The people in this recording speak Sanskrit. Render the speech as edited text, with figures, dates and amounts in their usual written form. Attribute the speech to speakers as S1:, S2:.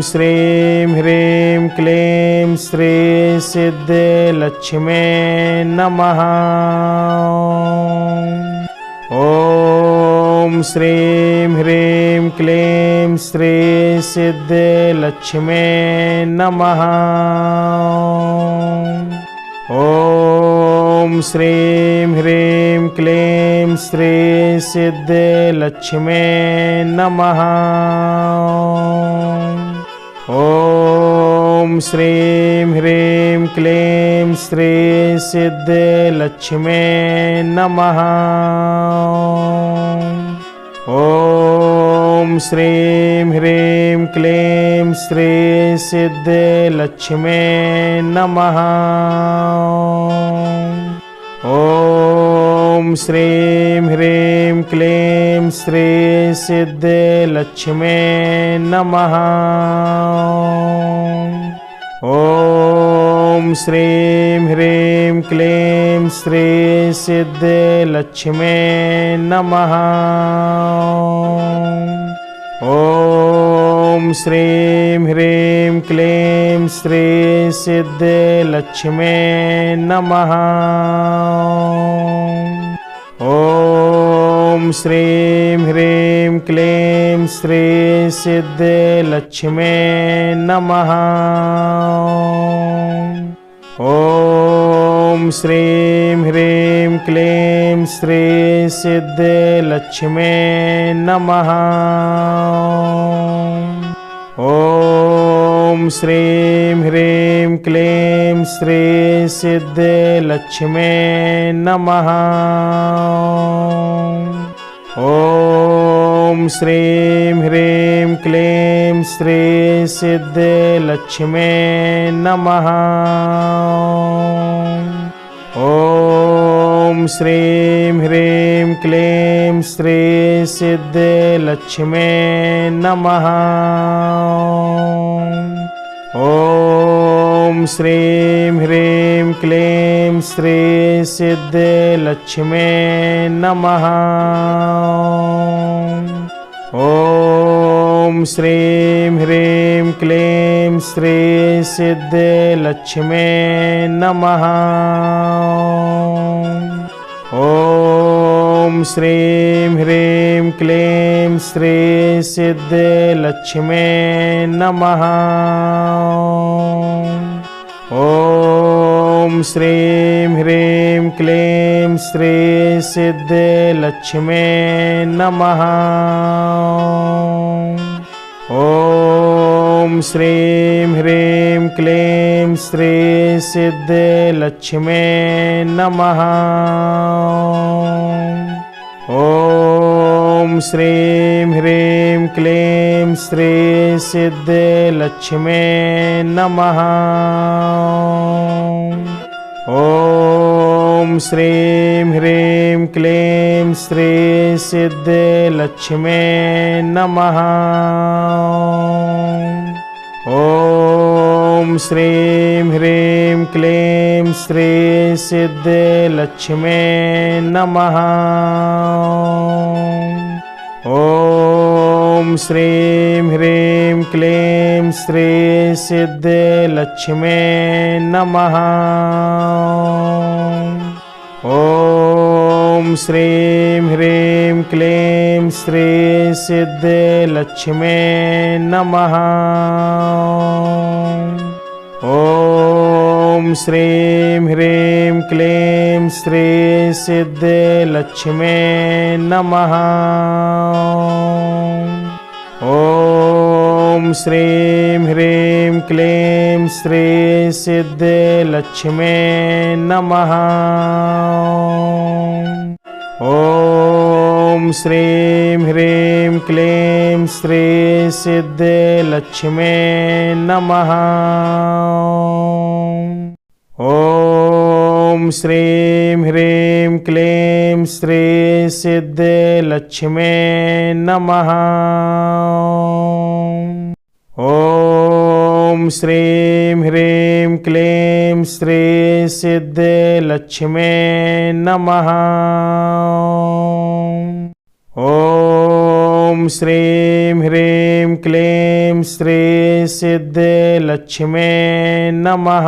S1: श्रीं ह्रीं क्लीं श्री सिद्धिलक्ष्मे नमः। ॐ श्रीं ह्रीं क्लीं श्री सिद्धिलक्ष्मे नमः। ॐ श्रीं ह्रीं क्लीं श्री सिद्धिलक्ष्मे नमः। ॐ श्रीं ह्रीं क्लीं श्री सिद्धिलक्ष्मे नमः। ॐ श्रीं ह्रीं क्लीं श्री सिद्धिलक्ष्मे नमः। ॐ श्रीं ह्रीं क्लीं श्री सिद्धिलक्ष्मे नमः। ॐ श्रीं ह्रीं क्लीं श्री सिद्धिलक्ष्मे नमः। ॐ श्रीं ह्रीं क्लीं श्री सिद्धिलक्ष्मे नमः। ॐ श्रीं ह्रीं क्लीं श्री सिद्धिलक्ष्मे नमः। ॐ श्रीं ह्रीं क्लीं श्री सिद्धिलक्ष्मे नमः। ॐ श्रीं ह्रीं क्लीं श्री सिद्धिलक्ष्मे नमः। ॐ श्रीं ह्रीं क्लीं श्री सिद्धिलक्ष्मे नमः। ॐ श्रीं ह्रीं क्लीं श्री सिद्धिलक्ष्मे नमः। ॐ श्रीं ह्रीं क्लीं श्री सिद्धिलक्ष्मे नमः। ॐ श्रीं ह्रीं क्लीं श्री सिद्धिलक्ष्मे नमः। ॐ श्रीं ह्रीं क्लीं श्री सिद्धिलक्ष्मे नमः। ॐ श्रीं ह्रीं क्लीं श्री सिद्धिलक्ष्मे नमः। ॐ श्रीं ह्रीं क्लीं श्री सिद्धिलक्ष्मे नमः। ॐ श्रीं ह्रीं क्लीं श्री सिद्धिलक्ष्मे नमः। ॐ श्रीं ह्रीं क्लीं श्री सिद्धिलक्ष्मे नमः। ॐ श्रीं ह्रीं क्लीं श्री सिद्धिलक्ष्मे नमः। ॐ श्रीं ह्रीं क्लीं श्री सिद्धिलक्ष्मे नमः। ॐ श्रीं ह्रीं क्लीं श्री सिद्धिलक्ष्मे नमः। ॐ श्रीं ह्रीं क्लीं श्री सिद्धिलक्ष्मे नमः। ॐ श्रीं ह्रीं क्लीं श्री सिद्धिलक्ष्मे नमः। ॐ श्रीं ह्रीं क्लीं श्री सिद्धिलक्ष्मे नमः। ॐ श्रीं ह्रीं क्लीं श्री सिद्धिलक्ष्मे नमः। ॐ श्रीं ह्रीं क्लीं श्री सिद्धिलक्ष्मे नमः। ॐ श्रीं ह्रीं क्लीं श्री सिद्धलक्ष्मी नमः।